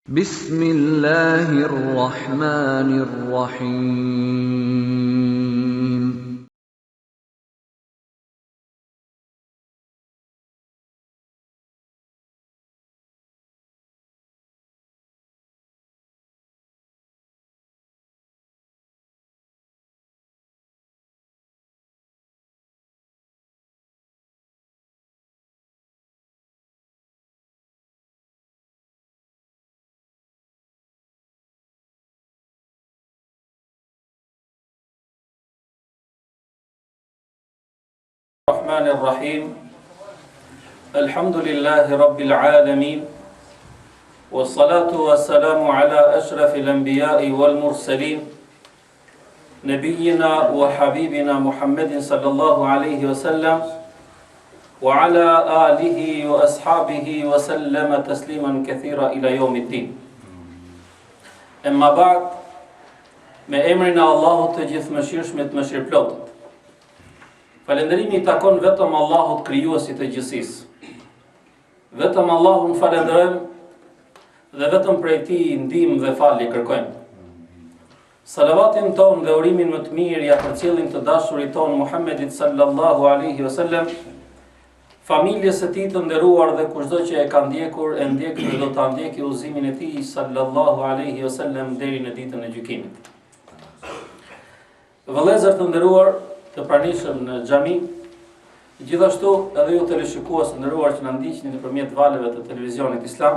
Bismillahirrahmanirrahim. الرحمن الرحيم الحمد لله رب العالمين والصلاة والسلام على أشرف الأنبياء والمرسلين نبينا وحبيبنا محمد صلى الله عليه وسلم وعلى آله وأصحابه وسلم تسليما كثيرا إلى يوم الدين أما بعد me emrin e Allahut të gjithëmëshirshmit mëshirëplotët. Falënderimi I takon vetëm Allahut krijuesit të gjithësisë. Vetëm Allahun falenderojmë dhe vetëm prej Tij ndihmë dhe falje kërkojmë. Salavatin ton dhe urimin më të mirë ja përcjellim të dashurit ton Muhammedit sallallahu alaihi wasallam, familjes së Tij të nderuar dhe kushdo që e ka ndjekur, e ndjek dhe do ta ndjekë udhëzimin e Tij sallallahu alaihi wasallam deri në ditën e gjykimit. Vëllezër të nderuar, të pranishëm në xhami, gjithashtu edhe ju televizionistët të nderuar që na ndiqni nëpërmjet valeve të televizionit islam,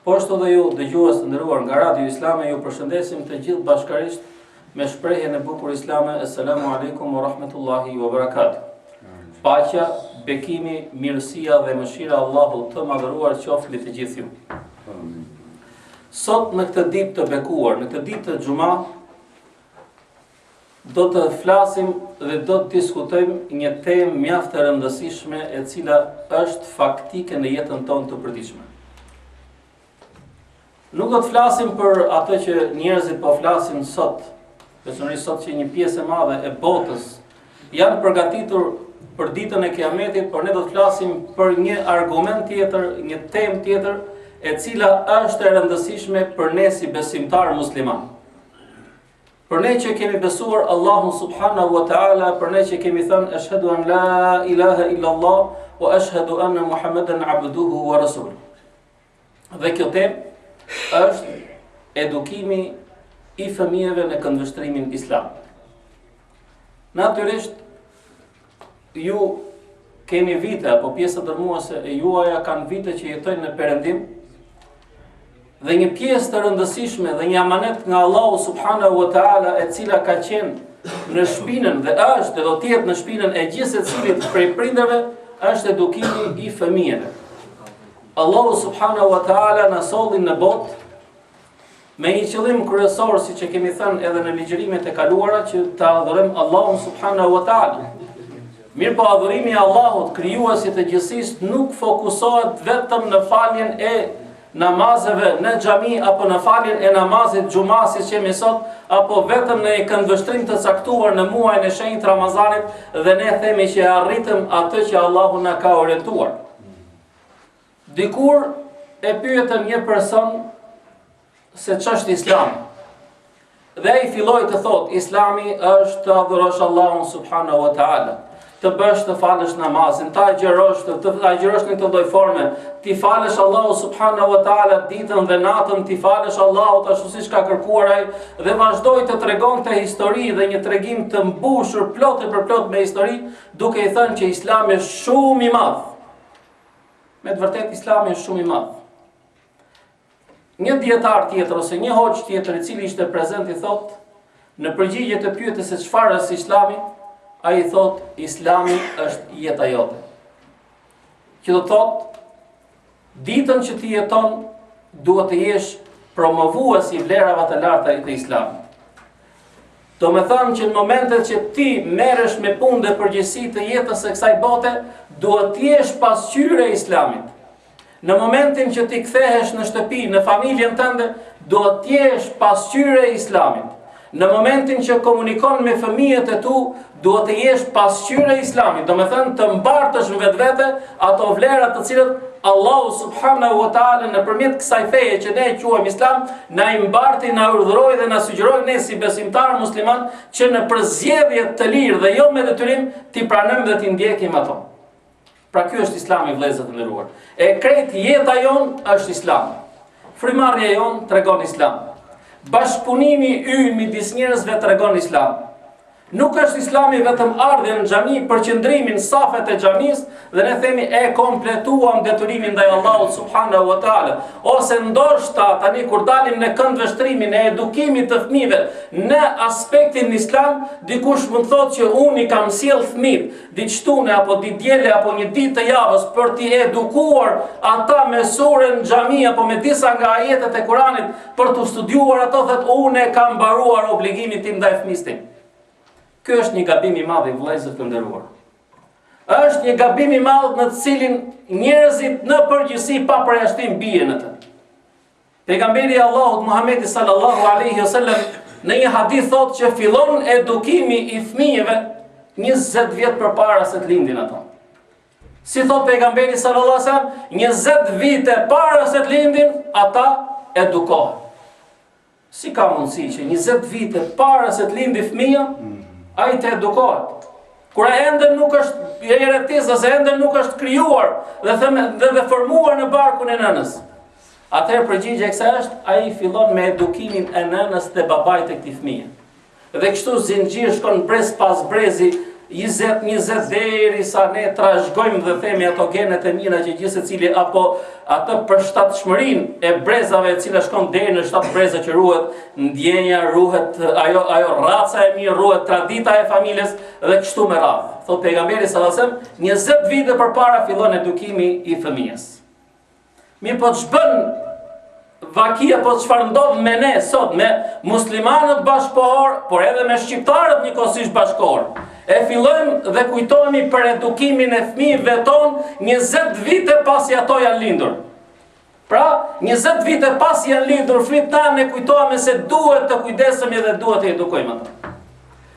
po ashtu edhe ju dëgjues të nderuar nga Radio Islame, ju përshëndesim të gjithë bashkërisht me shprehjen e bukur islame: Assalamu alaikum wa rahmatullahi wa barakatuh. Paqja, bekimi, mirësia dhe mëshira e Allahut të madhëruar qoftë mbi të gjithë ju. Sot në këtë ditë të bekuar, në këtë ditë të xumë, do të flasim dhe do të diskutojmë një temë mjaft e rëndësishme e cila është faktike në jetën tonë të përditshme. Nuk do të flasim për atë që njerëzit po flasin sot, veçanërisht sot që një pjesë e madhe e botës janë përgatitur për ditën e Kiametit, por ne do të flasim për një argument tjetër, një temë tjetër e cila është e rëndësishme për ne si besimtar musliman. Për ne që kemi besuar Allahun subhanahu wa ta'ala, për ne që kemi thënë ashhadu an la ilaha illa Allah wa ashhadu anna Muhammeden abduhu wa rasuluhu. Dhe kjo temë është edukimi I fëmijëve në këndvështrimin islam. Natyrisht ju keni vite, apo pjesë dërmuese e juaja kanë vite që jetojnë në perëndim. Dhe një pjesë të rëndësishme dhe një amanet nga Allahu subhanahu wa ta'ala e cila ka qenë në shpinën dhe është dhe do të jetë në shpinën e gjithë secilit prej prindërve është edukimi I fëmijëve. Allahu subhanahu wa ta'ala na solli në botë me një qëllim kryesor, siç e kemi thënë edhe në ligjërimet e kaluara, që ta adhurojmë Allahun subhanahu wa ta'ala. Mirpo adhurimi I Allahut krijuesit të gjithësisë nuk fokusohet vetëm në faljen e namazeve në xhami apo në faljen e namazit xumas siç kemi sot, apo vetëm në një këndvështrim të caktuar në muajin e shenjtë Ramazanit dhe ne themi që arritëm atë që Allahu na ka orientuar. Dikur e pyetën një person se ç'është Islami. Dhe ai filloi të thotë: Islami është të adhurosh Allahun subhanahu wa ta'ala, të bësh të falësh namazin, të agjërosh në këtë lloj forme, ti falësh Allahu subhanahu wa ta'ala ditën dhe natën, ti falësh Allahut ashtu siç ka kërkuar ai, dhe vazhdoi të tregonte histori dhe një tregim të mbushur plot e përplot me histori, duke I thënë që Islami është shumë I madh. Me të vërtetë Islami është shumë I madh. Një dietar tjetër ose një hoxh tjetër I cili ishte prezant I thotë, në përgjigje të pyetjes se çfarë është Islami, ai I thot: Islami është jeta jote. Që do thot, ditën që ti jeton, duhet të jesh promovues I vlerave të larta të Islamit. Do me thënë që në momentet që ti merresh me punë dhe përgjegjësi të jetës së kësaj bote, duhet të jesh pasqyrë e Islamit. Në momentin që ti kthehesh në shtëpi, në familjen tënde, duhet të jesh pasqyrë e Islamit. Në momentin që komunikon me fëmijët e tu, duhet të jesh pasqyrë e Islamit, do me thënë të mbartësh në vetvete ato vlerat të cilët Allahu subhanahu wa ta'ala nëpërmjet kësaj feje që ne e quajmë Islam, na i mbarti, na urdhëroi dhe na sugjeroi ne si besimtar musliman që në përzgjedhje të lirë dhe jo me detyrim t'i pranojmë dhe t'i ndjekim ato. Pra ky është Islami, vëllezër të nderuar. E krejt jeta jon është Islam. Frymarrja jon tregon Islam. Bashkëpunimi ynë midis njerëzve tregon Islam. Nuk është Islami vetëm ardhja në xhami, përqendrimi në safet e xhamisë dhe ne themi e kompletuam detyrimin ndaj Allahut subhanahu wa taala, ose ndoshta tani kur dalim në këndvështrimin e edukimit të fëmijëve në aspektin islam, dikush mund thotë që unë i kam sjell fëmijët diçtune apo ditë apo një ditë të javës për t'i edukuar ata me surën xhami apo me disa nga ajetet e Kuranit për t'u studiuar ato, thotë unë e kam mbaruar obligimin tim ndaj fëmijës tim. Ky është një gabim i madh, vëllezër të nderuar. Është një gabim i madh në të cilin njerëzit në përgjithësi pa përjashtim bien në të. Pejgamberi i Allahut Muhamedi sallallahu alaihi wasallam në një hadith thotë që fillon edukimi i fëmijëve 20 vjet përpara se të lindin ato. Si thot pejgamberi sallallahu alaihi wasallam, 20 vite para se të lindin ata edukohen. Si ka mundësi që 20 vite para se të lindi fëmia ai të edukohet? Kur ende nuk është i rrethes, ose ende nuk është krijuar dhe formuar në barkun e nënës. Atëherë përgjigjja e kësaj është ai fillon me edukimin e nënës dhe babait të këtij fëmie. Dhe kështu zinxhir shkon brez pas brezi, 20 deri sa ne trashëgojmë dhe themi ato genet e mira që gjithë secili apo atë përshtatshmërinë e brezave e cila shkon deri në 7 breza që ruhet ndjenja, ruhet ajo raca e mirë, ruhet tradita e familjes dhe kështu me radhë. Thot pejgamberi sallallahu alajhi wasallam, 20 vite përpara fillon edukimi i fëmijës. Mirë, po ç'bën vakia, po çfarë ndodh me ne sot, me muslimanët bashkëkohor, por edhe me shqiptarët njëkohësisht bashkëkohor? E fillojmë dhe kujtohemi për edukimin e fëmijëve ton 20 vite pasi ato janë lindur. Pra, 20 vite pasi janë lindur fëmijët tanë, ne kujtohemi se duhet të kujdesemi dhe duhet të edukojmë ato.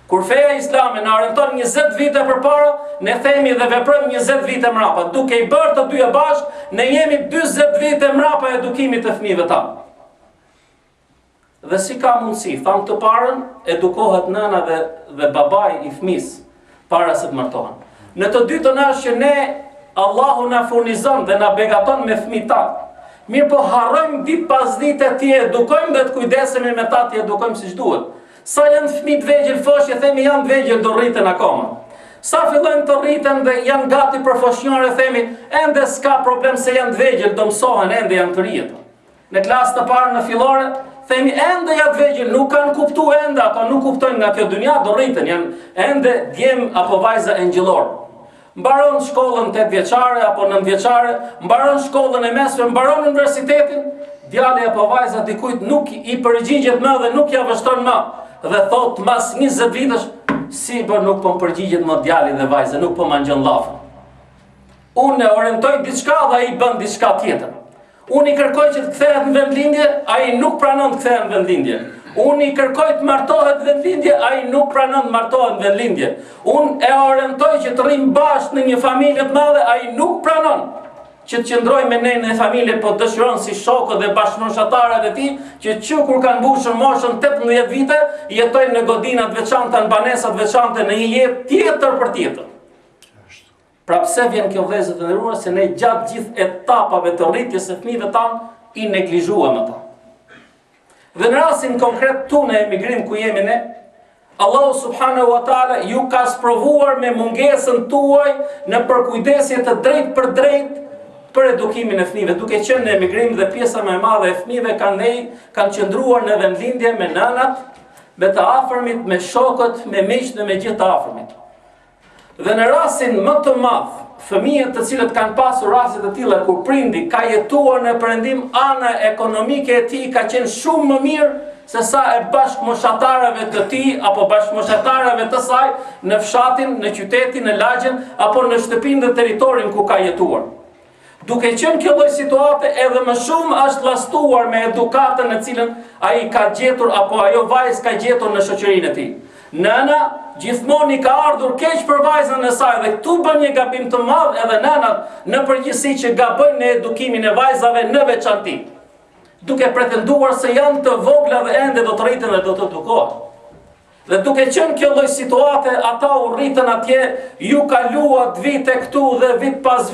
Kur feja islame na orienton 20 vite përpara, ne themi dhe veprojmë 20 vite mrapa. Duke i bërë të dyja bashkë, ne jemi 40 vite mrapa edukimit të fëmijëve tanë. Dhe si ka mundësi, thamë të parën, edukohet nëna dhe babai i fëmis para se të martohen. Në të dytën është që ne, Allahu na furnizon dhe na begaton me fëmijët tanë. Mirë, po harrojmë ditë pas dite t'i edukojmë dhe të kujdesemi me ta t'i edukojmë siç duhet. Sa janë fëmijët vegjël foshje, themi janë vegjël, do rriten akoma. Sa fillojnë të rriten dhe janë gati për foshnjore, themi ende s'ka problem se janë vegjël, do mësohen, ende janë të rritë. Në klasë të parë në fillore, themi ende janë vegjël, nuk kanë kuptuar ende, ato nuk kuptojnë nga kjo dunia, do rriten, janë ende djem apo vajza engjëllor. Mbaron shkollën 8 vjeçare apo 9 vjeçare, mbaron shkollën e mesme, mbaron universitetin, djali apo vajza dikujt nuk i përgjigjet më dhe nuk ja vështron më. Dhe thot mas 20 vitesh, si për nuk po më përgjigjet më djali dhe vajza, nuk po më ngjën llafën. Unë e orientoj diçka dhe ai bën diçka tjetër. Unë i kërkoj që të kthehet në vendlindje, ai nuk pranon të kthehet në vendlindje. Unë i kërkoj të martohet në vendlindje, ai nuk pranon të martohet në vendlindje. Unë e orientoj që të rrim bashkë në një familje të madhe, ai nuk pranon që të qëndroj me ne në familje, po dëshiron si shokët dhe bashkëmoshatarët e tij që kur kanë mbushur moshën 18 vite, jetojnë në godina të veçanta, në banesa të veçanta, në një jetë tjetër për tjetër. Pra pse vjen kjo, vëllezër të nderuar, se ne gjatë gjithë etapave të rritjes së fëmijëve tanë i neglizhuam ata. Dhe në rastin konkret tu në emigrim ku jemi ne, Allahu subhanahu wa taala ju ka sprovuar me mungesën tuaj në përkujdesje të drejtë për drejtë për edukimin e fëmijëve, duke qenë në emigrim dhe pjesa më e madhe e fëmijëve kanë qëndruar në vendlindje me nënat, me të afërmit, me shokët, me miqtë dhe me gjithë të afërmit. Dhe në rastin më të madh, fëmijët të cilët kanë pasur raste të tilla kur prindi ka jetuar në perëndim, ana ekonomike e tij ka qenë shumë më mirë se sa e bashkëmoshatarëve të tij apo bashkëmoshatarëve të saj në fshatin, në qytetin, në lagjen apo në shtëpinë dhe territorin ku ka jetuar. Duke qenë kjo lloj situate, edhe më shumë është llastuar me edukatën e cilën ai ka gjetur apo ajo vajzë ka gjetur në shoqërinë e tij. Nëna gjithmonë i ka ardhur keq për vajzën e saj dhe këtu bën një gabim të madh edhe nënat në përgjithësi që gabojnë në edukimin e vajzave në veçanti, duke pretenduar se janë të vogla dhe ende do të rriten dhe do të edukohen. Dhe duke qenë kjo lloj situate, ata u rritën atje, ju kaluat vite këtu dhe vit pas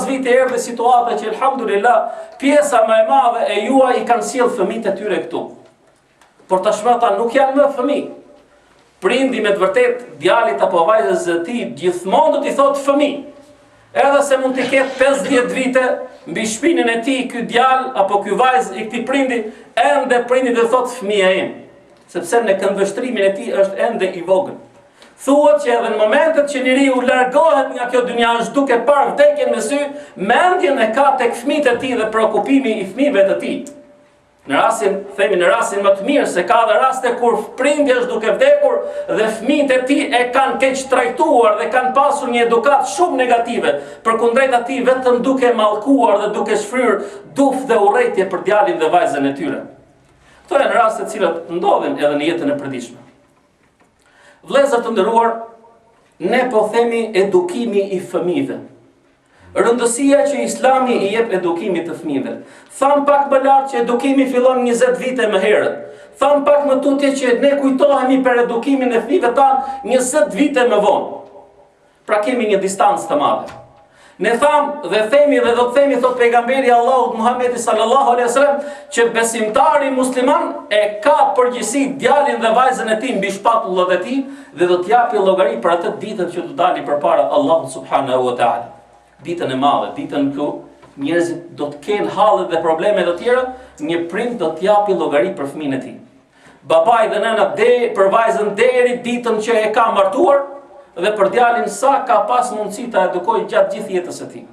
viti erdhi situata që alhamdulillah pjesa më e madhe e juaj i kanë sjell fëmijët e tyre këtu. Por tashmë ata nuk janë më fëmijë. Prindi me të vërtet djalit apo vajzës e tij gjithmonë do t'i thotë fëmijë. Edhe se mund të ketë 50 vite mbi shpinën e tij ky djalë apo ky vajzë i këtij prindi, ende prindi do thotë fëmia im, sepse në këndvështrimin e tij është ende i vogël. Thuhet që edhe në momentet që njeriu largohet nga kjo dynja është duke parë vdekjen me sy, mendjen e ka tek fëmijët e tij dhe preokupimi i fëmijëve të tij. Në rastin më të mirë, se ka dhe raste kur prindi është duke vdekur dhe fëmijët e tij e kanë keq trajtuar dhe kanë pasur një edukat shumë negative, përkundrejt atij vetëm duke mallkuar dhe duke shfryrë duf dhe urrëtie për djalin dhe vajzën e tyre. Këto janë raste të cilat ndodhin edhe në jetën e përditshme. Vëllezër të nderuar, ne po themi edukimi i fëmijëve. Rëndësia që Islami i jep edukimit të fëmijëve. Tham pak më lart që edukimi fillon 20 vite më herët. Tham pak më tutje që ne kujtohemi për edukimin e fëmijëve tanë 20 vite më vonë. Pra kemi një distancë të madhe. Ne tham dhe themi dhe do të themi, thot pejgamberi Allahut Muhamedi sallallahu alaihi wasallam, që besimtari musliman e ka përgjegjësi djalin dhe vajzën e tij mbi shpatullat e tij dhe do të japi llogari për atë ditë që do dalin përpara Allahut subhanahu wa taala. Ditën e madhe, ditën ku njerëzit do të kenë halle dhe probleme të tjera, një prind do të japi llogari për fëmijën e tij. Babai dhe nëna për vajzën deri ditën që e ka martuar, dhe për djalin sa ka pas mundësi ta edukojë gjatë gjithë jetës së tij.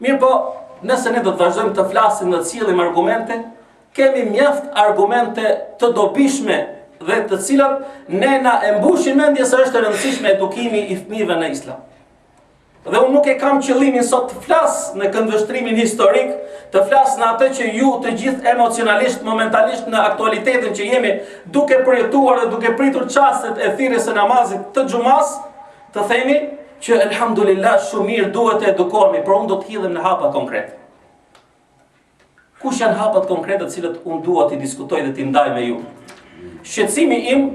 Mirë po, nëse ne do të vazhdojmë të flasim dhe të sillim argumente, kemi mjaft argumente të dobishme dhe të cilat ne na e mbushin mendje se është e rëndësishme edukimi i fëmijëve në Islam. Dhe unë nuk e kam qëllimin sot të flas në këndvështrimin historik, të flas në atë që ju të gjithë emocionalisht, momentalisht në aktualitetin që jemi duke përjetuar dhe duke pritur çastet e thirrjes së namazit të xumas, të themi që elhamdulillah shumë mirë duhet të edukohemi, por unë do të hidhem në hapa konkrete. Kush janë hapat konkrete të cilët unë dua të diskutoj dhe të ndaj me ju? Shqetësimi im,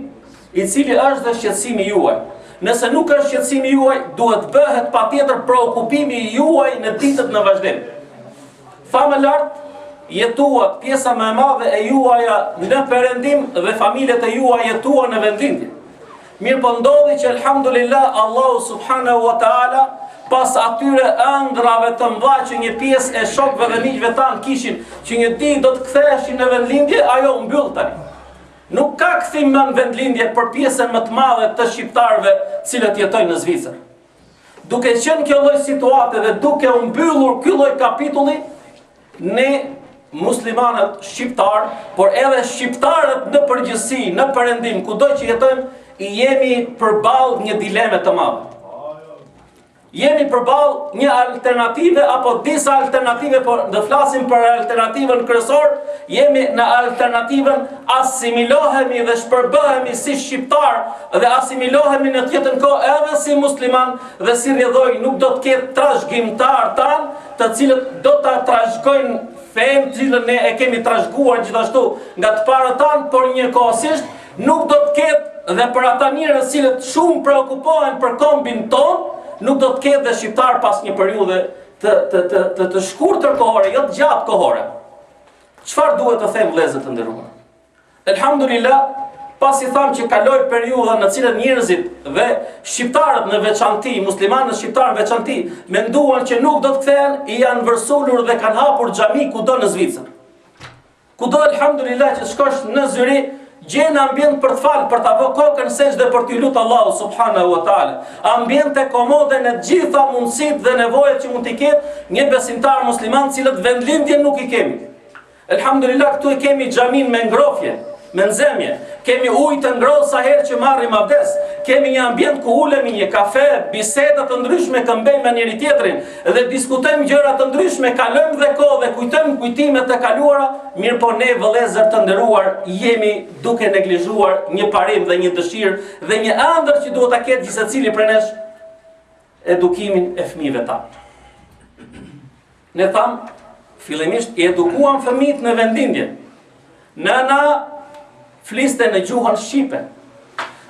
i cili është dhe shqetësimi juaj. Nëse nuk është shqetësimi juaj, duhet bëhet patjetër preokupimi juaj në ditët në vazhdim. Tha më lart, jetuat pjesa më e madhe e juaja në perëndim dhe familjet e juaja jetuan në vendlindje. Mirë po ndodhi që elhamdulillah Allahu subhanahu wa taala pas atyre ëndrave të mëdha që një pjesë e shokëve dhe miqve tanë kishin që një ditë do të ktheheshin në vendlindje, ajo u mbyll tani. Nuk ka kthim më në vendlindje për pjesën më të madhe të shqiptarëve cilët jetojnë në Zvicër. Duke qenë kjo lloj situate dhe duke u mbyllur ky lloj kapitulli, ne muslimanët shqiptar, por edhe shqiptarët në përgjithësi, në perëndim, kudo që jetojmë, i jemi përballë një dileme të madhe. Jemi përballë një alternative apo disa alternative, por do flasim për alternativën kryesor, jemi në alternativën asimilohemi dhe shpërbëhemi si shqiptar dhe asimilohemi në të njëjtën kohë edhe si musliman dhe si rrjedhoj, nuk do të ketë trashëgimtar tan, të cilët do ta trashëgojnë fen, cilën ne e kemi trashëguar gjithashtu nga të parët tan, por njëkohësisht nuk do të ketë dhe për ata njerëz cilët shumë preokupohen për kombin ton, nuk do të ketë dhe shqiptar pas një periudhe të shkurtër kohore, jo të gjatë kohore. Çfarë duhet të them vëllezër të nderuar? Elhamdulillah, pasi tham që kaloi periudha në cilën njerëzit dhe shqiptarët në veçanti, muslimanët shqiptarë në veçanti, menduan që nuk do të kthehen, i janë vërsulur dhe kanë hapur xhami kudo në Zvicër. Kudo elhamdulillah që shkosh në Zyri, gjen ambient për të falë, për të avë kokën sejdë dhe për t'i lutë Allahu subhanahu wa taala. Ambiente komode në gjitha mundësitë dhe nevojat që mund t'i ketë një besimtar musliman, cilët vendlindje nuk i kemi. Elhamdulillah, këtu i kemi xhamin me ngrofje, me nxemje. Kemi ujë të ngrohtë sa herë që marrim abdes. kemi një ambient ku ulemi, një kafe, biseda të ndryshme, këmbejmë me njëri tjetrin dhe diskutojmë gjëra të ndryshme, kalojmë dhe kohë dhe kujtojmë kujtimet të kaluara, mirë po ne vëllezër të nderuar jemi duke neglizhuar një parim dhe një dëshirë dhe një ëndër që duhet ta ketë gjithë secili prej nesh, edukimin e fëmijëve tanë. Ne thamë, fillimisht i edukuam fëmijët në vendindje. Nëna fliste në gjuhën shqipe,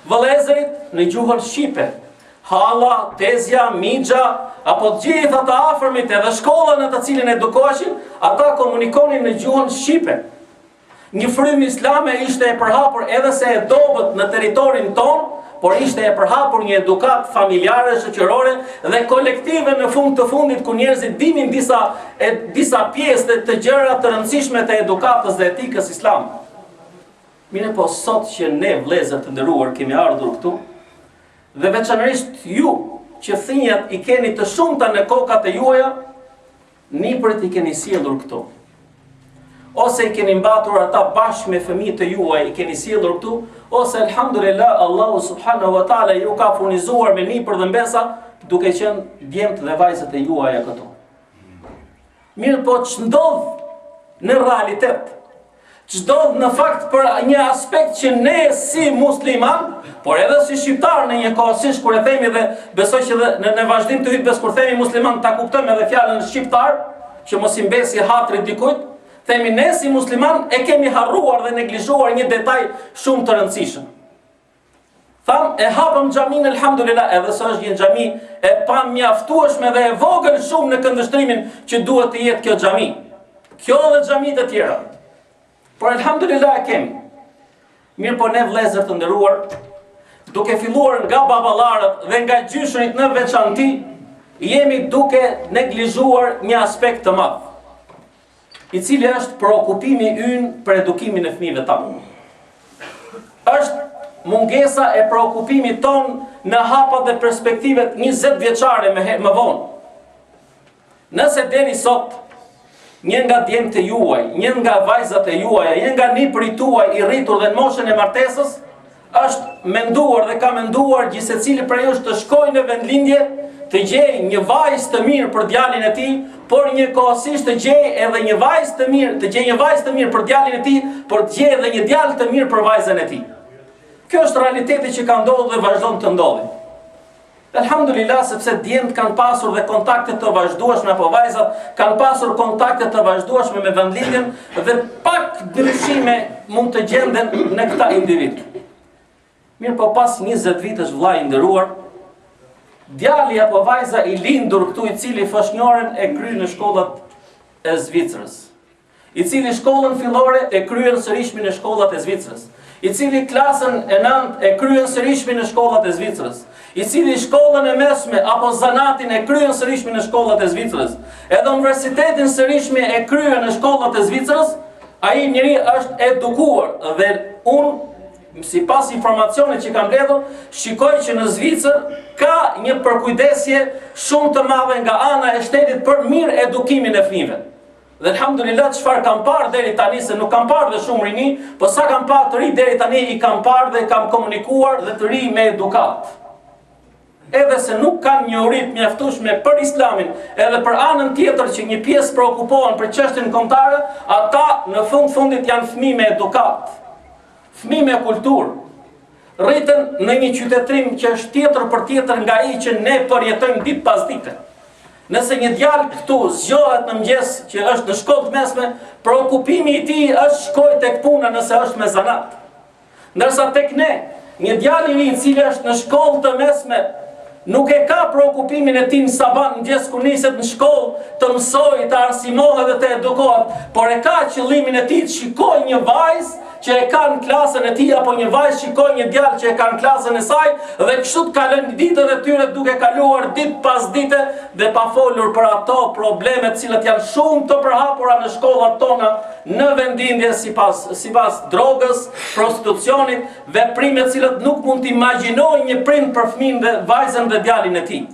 vëllezërit në gjuhën shqipe, hala, tezja, mixha, apo gjitha të afërmit edhe shkolla në të cilin edukoheshin, ata komunikonin në gjuhën shqipe. Një frymë islame ishte e përhapur edhe se e dobët në territorin ton, por ishte e përhapur një edukat familjare, shoqërore dhe kolektive në fund të fundit ku njerëzit dinin disa pjesë të gjëra të rëndësishme të edukatës dhe etikës islame. Mire po sot që ne vëllezër të nderuar kemi ardhur këtu dhe veçanërisht ju që thinjat i keni të shumta në kokat e juaja, nipërit i keni sjellur këtu. Ose i keni mbatur ata bashkë me fëmijët e juaj i keni sjellur këtu, ose alhamdulillah Allahu subhanahu wa taala ju ka furnizuar me nipër dhe mbesa duke qenë djemt dhe vajzat e juaja këtu. Mirë po ç'ndodh në realitet? Ç'ndodh në fakt për një aspekt që ne si musliman, por edhe si shqiptar në një kohësisht kur e themi dhe besoj që dhe në vazhdim të hutbes kur themi musliman ta kuptojmë edhe fjalën shqiptar, që mos i mbesi hatrit dikujt, themi ne si musliman e kemi harruar dhe neglizhuar një detaj shumë të rëndësishëm. Tham, e hapëm xhamin alhamdulillah, edhe se është një xhami e pamjaftueshme dhe e vogël shumë në këndvështrimin që duhet të jetë kjo xhami. Kjo dhe xhamit e tjera. Por alhamdulillah e kemi. Mirë po ne vëllezër të nderuar, duke filluar nga baballarët dhe nga gjyshrit në veçanti, jemi duke neglizhuar një aspekt të madh, i cili është preokupimi ynë për edukimin e fëmijëve tanë. Është mungesa e preokupimit ton në hapat dhe perspektivet 20 vjeçare më vonë. Nëse deri sot një nga djemtë e juaj, një nga vajzat e juaja, një nga nipërit tuaj i rritur dhe në moshën e martesës, është menduar dhe ka menduar gjithsecili prej jush të shkojë në vendlindje, të gjej një vajzë të mirë për djalin e tij, por njëkohësisht të gjej edhe një vajzë të mirë, për djalin e tij, por të gjej edhe një djalë të mirë për vajzën e tij. Kjo është realiteti që ka ndodhur dhe vazhdon të ndodhi. Alhamdulillah, sepse djemtë kanë pasur dhe kontakte të vazhdueshme, apo vajzat kanë pasur kontakte të vazhdueshme me vendlindjen dhe pak ndryshime mund të gjenden në këta individ. Mirë po pas 20 vitesh vllai i nderuar, djali apo vajza i lindur këtu i cili foshnjoren e kryen në shkollat e Zvicrës, i cili shkollën fillore e kryen sërishmi në shkollat e Zvicrës, i cili klasën e 9 e kryen sërishmi në shkollat e Zvicrës, i cili shkollën e mesme apo zanatin e kryen sërishmi në shkollat e Zvicrës, edhe universitetin sërishmi e kryen në shkollat e Zvicrës, ai njeri është edukuar dhe unë sipas informacionit që kam mbledhur, shikoj që në Zvicër ka një përkujdesje shumë të madhe nga ana e shtetit për mirë edukimin e fëmijëve. Dhe alhamdulillah çfarë kam parë deri tani, se nuk kam parë dhe shumë rini, po sa kam parë të ri deri tani i kam parë dhe kam komunikuar dhe të ri me edukat. Edhe se nuk kanë një urit mjaftueshme për islamin, edhe për anën tjetër që një pjesë preokupohen për çështjen kombëtare, ata në fundit janë fëmijë me edukat, fëmijë me kulturë. Rriten në një qytetrim që është tjetër për tjetër nga ai që ne përjetojmë ditë pas dite. Nëse një djalë këtu zgjohet në mëngjes që është në shkollë të mesme, preokupimi i tij është shkojë tek puna nëse është me zanat. Ndërsa tek ne, një djalë i cili është në shkollë të mesme, nuk e ka preokupimin e tij në saban mëngjes kur niset në shkollë të mësojë, të arsimohet dhe të edukohet, por e ka qëllimin e tij të shikojë një vajzë që e ka në klasën e tij apo një vajzë shikojë një djalë që e ka në klasën e saj dhe kështu të kalojnë ditët e tyre duke kaluar ditë pas dite dhe pa folur për ato probleme të cilat janë shumë të përhapura në shkollat tona në vendindje sipas drogës, prostitucionit, veprime të cilat nuk mund të imagjinojë një prind për fëmijën dhe vajzën dhe djalin e tij.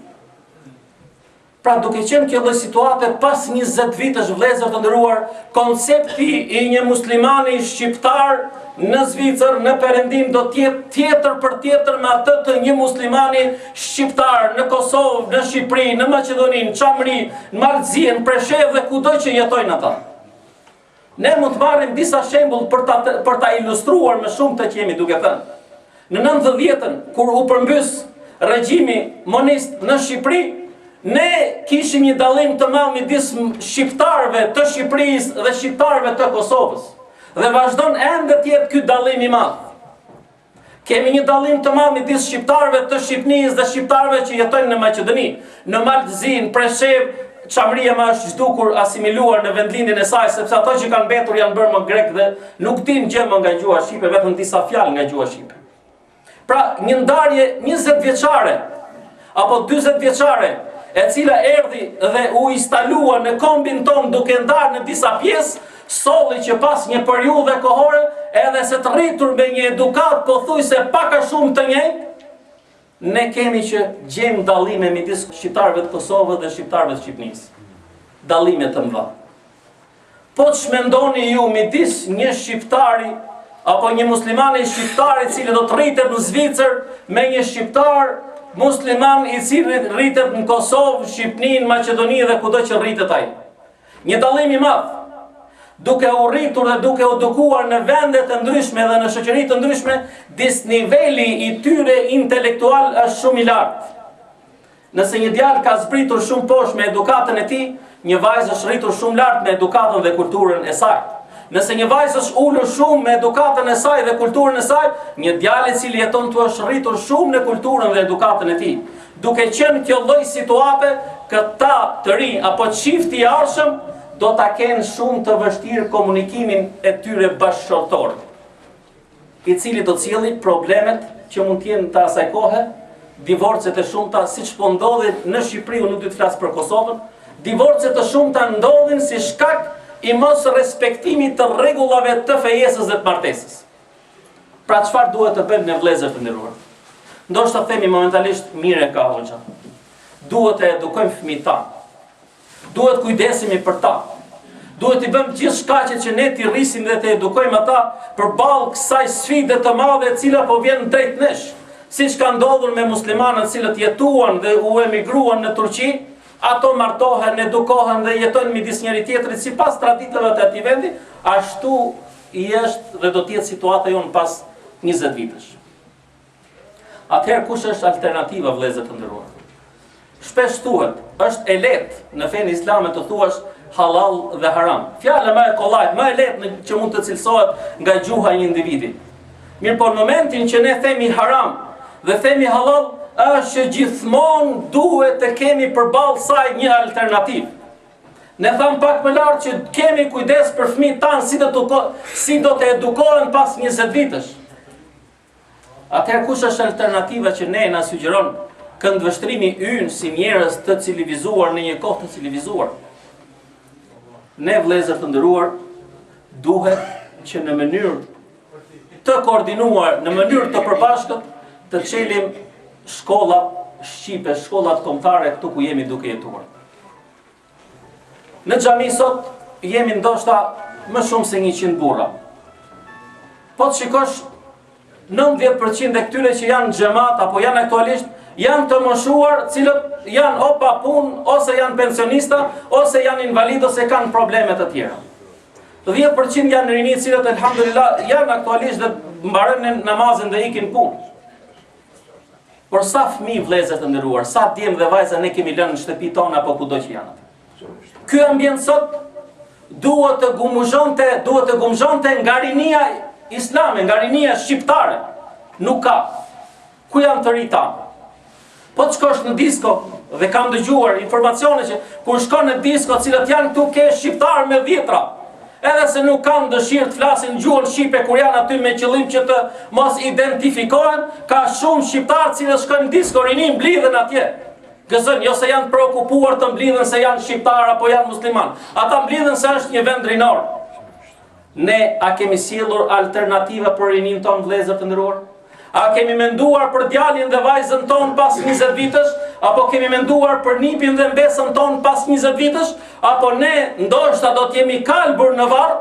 Pra duke qenë kjo lloj situate pas 20 vitesh vëllezër të nderuar, koncepti i një muslimani shqiptar në Zvicër, në Perëndim do të jetë tjetër për tjetër me atë të një muslimani shqiptar në Kosovë, në Shqipëri, në Maqedoni, në Çamri, në Mallzi, në Preshevë dhe kudo që jetojnë ata. Ne mund të marrim disa shembull për ta ilustruar më shumë të që jemi duke thënë. Në 90-ën, kur u përmbys regjimi monist në Shqipëri, ne kishim një dallim të madh midis shqiptarëve të Shqipërisë dhe shqiptarëve të Kosovës. Dhe vazhdon ende të jetë ky dallim i madh. Kemi një dallim të madh midis shqiptarëve të Shqipërisë dhe shqiptarëve që jetojnë në Maqedoni, në Mallzi, në Preshevë. Çamria më është zhdukur, asimiluar në vendlindjen e saj, sepse ato që kanë mbetur janë bërë më grek dhe nuk din gjë më nga gjuha shqipe, vetëm disa fjalë nga gjuha shqipe. Pra, një ndarje 20 vjeçare apo 40 vjeçare, e cila erdhi dhe u instalua në kombin ton duke ndarë në disa pjesë, solli që pas një periudhe kohore, edhe se të rritur me një edukat pothuajse pak a shumë të njëjtë, ne kemi që gjejmë dallime midis shqiptarëve të Kosovës dhe shqiptarëve të Shqipërisë. Dallime të mëdha. Po të shmendoni ju midis një shqiptari apo një musliman i shqiptar i cili do të rritet në Zvicër me një shqiptar musliman i cili rritet në Kosovë, Shqipëri, Maqedoni dhe kudo që rritet ai. Një dallim i madh. Duke u rritur dhe duke u edukuar në vende të ndryshme dhe në shoqëri të ndryshme, disniveli i tyre intelektual është shumë i lartë. Nëse një djalë ka zbritur shumë poshtë me edukatën e tij, një vajzë është rritur shumë lart me edukatën dhe kulturën e saj. Nëse një vajzë është ulur shumë me edukatën e saj dhe kulturën e saj, një djalë i cili jeton këtu është rritur shumë në kulturën dhe edukatën e tij. Duke qenë kjo lloj situate, këta të rinj apo çifti i arshëm do ta kenë shumë të vështirë komunikimin e tyre bashkëshortor, i cili do cilli problemet që mund të jenë të asaj kohe, divorcet e shumta, siç po ndodhin në Shqipëri, unë nuk do të flas për Kosovën, divorcet e shumta ndodhin si shkak i mos respektimit të rregullave të fejesës dhe të martesës. Pra çfarë duhet të bëjmë ne vëllezër të nderuar? Ndoshta themi momentalisht mirë ka hoxha. Duhet të edukojmë fëmijët tanë. Duhet kujdesemi për ta. Duhet i bëjmë gjithçka që ne t'i rrisim dhe të edukojmë ata përballë kësaj sfide të madhe e cila po vjen drejt nesh. Siç ka ndodhur me muslimanët cilët jetuan dhe u emigruan në Turqi, ato martohen, edukohen dhe jetojnë midis njëri tjetrit sipas traditave të atij vendi, ashtu i është dhe do të jetë situata jonë pas 20 vitesh. Atëherë kush është alternativa vëllezër të nderuar? Shpesh thuhet, është e lehtë në fenë islame të thuash halal dhe haram. Fjala më e kollajt, më e lehtë që mund të cilësohet nga gjuha e një individi. Mirë, por në momentin që ne themi haram dhe themi halal, është që gjithmonë duhet të kemi përballë saj një alternativë. Ne tham pak më lart që kemi kujdes për fëmijët tanë si do të edukohen pas 20 vitesh. Atëherë kush është alternativa që ne na sugjeron këndvështrimi ynë si njerëz të civilizuar në një kohë të civilizuar? Ne vëllezër të nderuar, duhet që në mënyrë të koordinuar, në mënyrë të përbashkët, të çelim shkolla shqipe, shkollat kombëtare këtu ku jemi duke jetuar. Në xhami sot jemi ndoshta më shumë se 100 burra. Po të shikosh 90% e këtyre që janë në xhamat apo janë aktualisht janë të moshuar, cilët janë o pa punë, ose janë pensionista, ose janë invalid, ose kanë probleme të tjera. 10% janë rinj, cilët elhamdulillah janë aktualisht dhe mbarojnë namazin dhe ikin punë. Por sa fëmijë vëllezër të nderuar, sa djem dhe vajza ne kemi lënë në shtëpi tona apo kudo që janë atë. Ky ambient sot duhet të gumzhonte nga rinia islame, nga rinia shqiptare. Nuk ka. Ku janë të rita? Po të shkosh në disko, dhe kam dëgjuar informacione që kur shkon në disko, cilët janë këtu ke shqiptarë me vjetra, edhe se nuk kanë dëshirë të flasin gjuhën shqipe kur janë aty me qëllim që të mos identifikohen, ka shumë shqiptarë cilët shkojnë në disko, rinin mblidhen atje. Gëzën, jo se janë preokupuar të mblidhen se janë shqiptarë apo janë musliman. Ata mblidhen se është një vend rinor. Ne a kemi sjellur alternativa për rinin tonë vëllezër të nderuar? A kemi menduar për djalin dhe vajzën tonë pas 20 vitesh? Apo kemi menduar për nipin dhe mbesën tonë pas 20 vitësh? Apo ne ndoshta do t'jemi kalbur në varr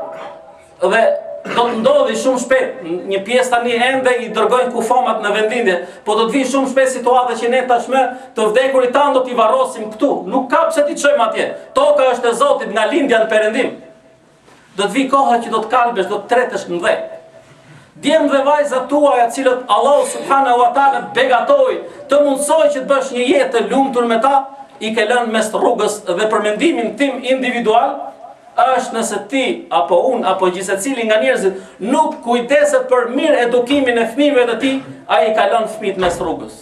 dhe do të ndodhi shumë shpejt, një pjesë tani ende i dërgojnë kufamat në vendindje, po do të vi shumë shpejt situata që ne tashmë të vdekurit tanë do t'i varrosim këtu. Nuk ka pse t'i çojmë atje. Toka është e Zotit nga lindja në perëndim. Do të vi koha që do të kalbesh, do të tretesh në dhe. Djem dhe vajzat tuaja, cilët Allah subhanahu wa taala begatoi, të mundsoj që të bësh një jetë të lumtur me ta, i ke lënë mes rrugës dhe për mendimin tim individual, është nëse ti, apo unë, apo gjithsecili nga njerëzit nuk kujdeset për mirë edukimin e fëmijëve të tij, ai ka lënë fëmijët mes rrugës.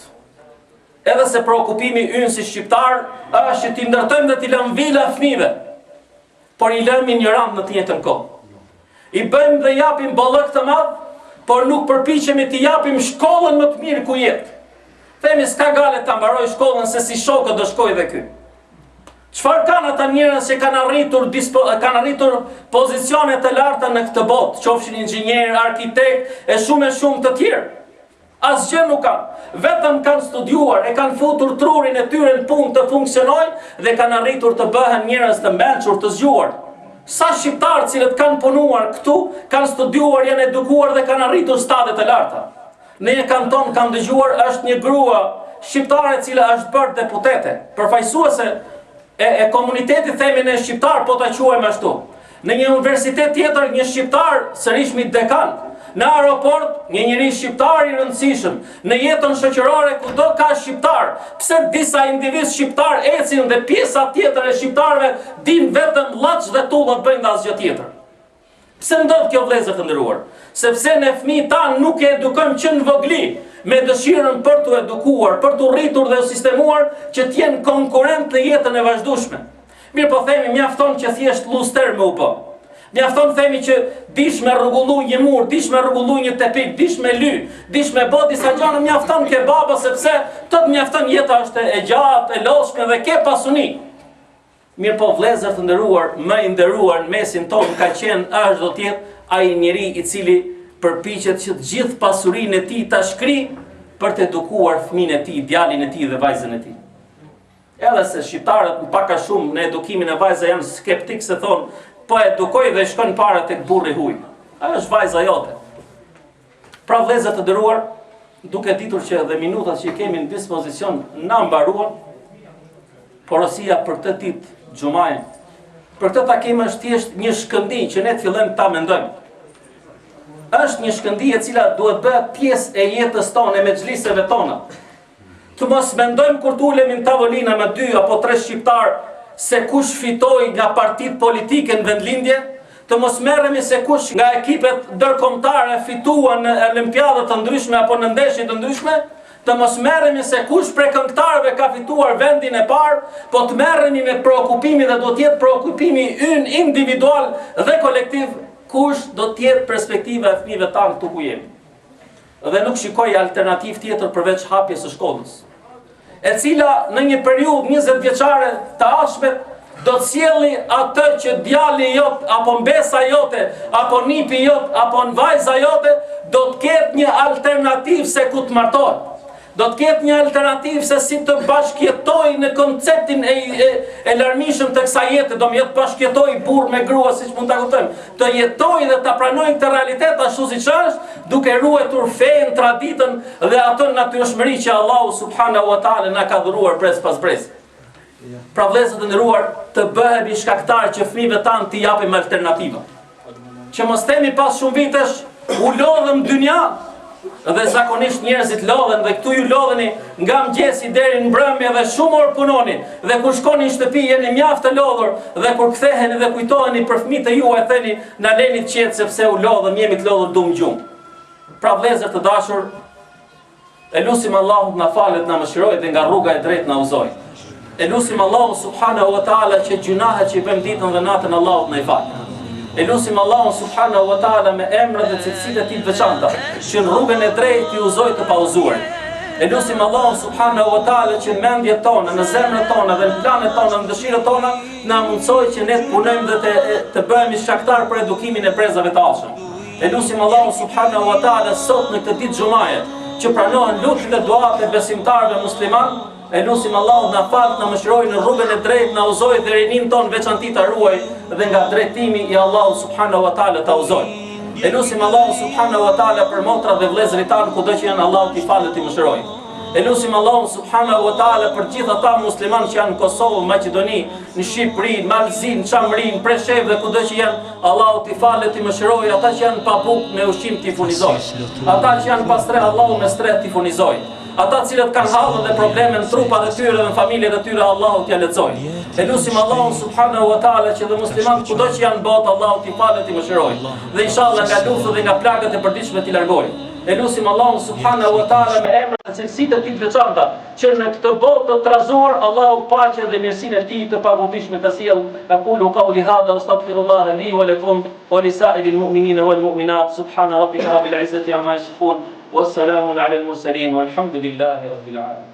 Edhe se preokupimi ynë si shqiptar është që t'i ndërtojmë dhe t'i lëmë vila fëmijëve, por i lëmë ignorant në të njëjtën kohë. I bëjmë dhe japim bollëk të madh, por nuk përpiqemi t'i japim shkollën më të mirë ku jetë. Themi s'ka gale ta mbaroj shkollën se si shokët do shkoj dhe ky. Çfarë kanë ata njerëz që kanë arritur pozicione të larta në këtë botë, qofshin inxhinier, arkitekt e shumë të tjerë? Asgjë nuk kanë. Vetëm kanë studiuar, e kanë futur trurin e tyre në punë të funksionojnë dhe kanë arritur të bëhen njerëz të mençur, të zgjuar. Sa shqiptarë cilët kanë punuar këtu, kanë studiuar, janë edukuar dhe kanë arritur stade të larta. Në një kanton kam dëgjuar është një grua shqiptare e cila është bërë deputete, përfaqësuese e komunitetit themi në shqiptar, po ta quajmë ashtu. Në një universitet tjetër një shqiptar sërish mi dekan. Në aeroport një njeri shqiptar i rëndësishëm. Në jetën shoqërore kudo ka shqiptar. Pse disa individ shqiptar ecin dhe pjesa tjetër e shqiptarëve din vetëm llaç dhe tullat bëjnë asgjë tjetër? Pse ndodh kjo vëllezër të nderuar? Sepse ne fëmijët tanë nuk e edukojmë që në vogli, me dëshirën për t'u edukuar, për t'u rritur dhe sistemuar që t'jenë konkurrent në jetën e vazhdueshme. Mirë po themi, mjafton që thjesht luster me u bë. Mjafton themi që dish me rrugullu një mur, dish me rrugullu një tepik, dish me ly, dish me bë disa gjëra, mjafton ke baba sepse tot mjafton jeta është e gjatë, e lodhshme dhe ke pasuni. Mirë po vëllezër të nderuar, më i nderuar në mesin tonë ka qenë është do të jetë ai njeri i cili përpiqet që të gjithë pasurinë e tij ta shkrijë për të edukuar fëmijën e tij, djalin e tij dhe vajzën e tij. Edhe se shqiptarët pak a shumë në edukimin e vajzave janë skeptik se thonë po edukoj dhe shkon para tek burri huaj. Ajo është vajza jote. Pra vëllezër të nderuar, duke ditur që edhe minutat që kemi në dispozicion na mbaruan, porosia për këtë ditë xhumaje, për këtë takim është thjesht një shkëndi që ne të fillojmë ta mendojmë. Është një shkëndi e cila duhet bëhet pjesë e jetës tonë, e mexhliseve tona. Të mos mendojmë kur ulemi në tavolina me 2 apo 3 shqiptar se kush fitoi nga partitë politike në vendlindje, të mos merremi se kush nga ekipet ndërkombëtare fituan në olimpiadë të ndryshme apo në ndeshje të ndryshme, të mos merremi se kush prej këngëtarëve ka fituar vendin e parë, po të merremi me preokupimin dhe do të jetë preokupimi ynë individual dhe kolektiv, kush do të jetë perspektiva e fëmijëve tanë këtu ku jemi. Dhe nuk shikoj alternativë tjetër përveç hapjes së shkollës, e cila në një periudhë 20 vjeçare të ardhshme do të sjelli atë që djali jot, apo mbesa jote, apo nipi jot, apo vajza jote, do të ketë një alternativë se ku të martohet. Do të ketë një alternativë se si të bashkjetoj në konceptin e larmishëm të kësaj jete, do më jetë bashkjetoj burr me grua siç mund ta kuptojmë. Të jetoj dhe ta pranoj këtë realitet ashtu siç është, duke ruajtur fen, traditën dhe atë natyrshmëri që Allahu subhanahu wa taala na ka dhuruar brez pas brez. Pra vëllezër të nderuar, të bëhemi shkaktar që fëmijëve tanë t'i japim alternativa. Që mos themi pas shumë vitesh u lodhëm dynja, dhe zakonisht njerëzit lodhen dhe këtu ju lodheni nga mëngjesi deri në mbrëmje dhe shumë orë punoni dhe kur shkoni në shtëpi jeni mjaft të lodhur dhe kur ktheheni dhe kujtoheni për fëmijët e juaj theni na leni të qetë sepse u lodhëm, jemi të lodhur dum gjum. Pra vëllezër të dashur, e lutim Allahut na falet, na mëshirojë dhe nga rruga e drejtë na udhëzoj. E lutim Allahun subhanahu wa taala që gjunahet që i bëjmë ditën dhe natën Allahut na i fal. E lutim Allahun subhanahu wa taala me emrat dhe cilësitë e tij të veçanta, që në rrugën e drejtë i udhëzoj të pauzuarit. E lutim Allahun subhanahu wa taala që në mendjet tona, në zemrat tona dhe në planet tona, në dëshirat tona, na mundsoj që ne të punojmë dhe të bëhemi shkaktar për edukimin e brezave të ardhshëm. E lutim Allahun subhanahu wa taala sot në këtë ditë xumaje, që pranohen lutjet dhe duat e besimtarëve musliman. E lusim Allahu na fal, na mëshiroj në rrugën e drejtë, na uzoj dhe rinin ton veçanti ta ruaj dhe nga drejtimi i Allahu subhanahu wa taala ta uzoj. E lusim Allahu subhanahu wa taala për motrat dhe vëllezërit tan kudo që janë, Allahu t'i falë t'i mëshiroj. E lusim Allahu subhanahu wa taala për gjithë ata muslimanë që janë në Kosovë, Maqedoni, në Shqipëri, Malzi, në Çamrin, Preshevë dhe kudo që janë, Allahu t'i falë t'i mëshiroj. Ata që janë pa bukë me ushqim t'i furnizoj. Ata që janë pa stre, Allahu me stre t'i furnizoj. Ata cilët kanë hallë dhe probleme në trupat e tyre dhe në familjet e tyre, Allahu t'ja lexoj. E lusim Allahu subhanahu wa taala që dhe muslimanët kudo që janë botë, Allahu t'i falë t'i mëshiroj. Dhe inshallah nga luftët dhe nga plagët e përditshme t'i largoj. E lusim Allahu subhanahu wa taala me emrat dhe cilësitë e tij të veçanta, që në këtë botë të trazuar Allahu paqen dhe mirësinë e tij të pavotishme të sjell. Aqulu qawli hadha astaghfirullaha li wa lakum wa lisa'iril mu'minina wal mu'minat. Subhana rabbika rabbil izzati amma yasifun. Wassalamu ala al-mursalin walhamdulillahi rabbil alamin.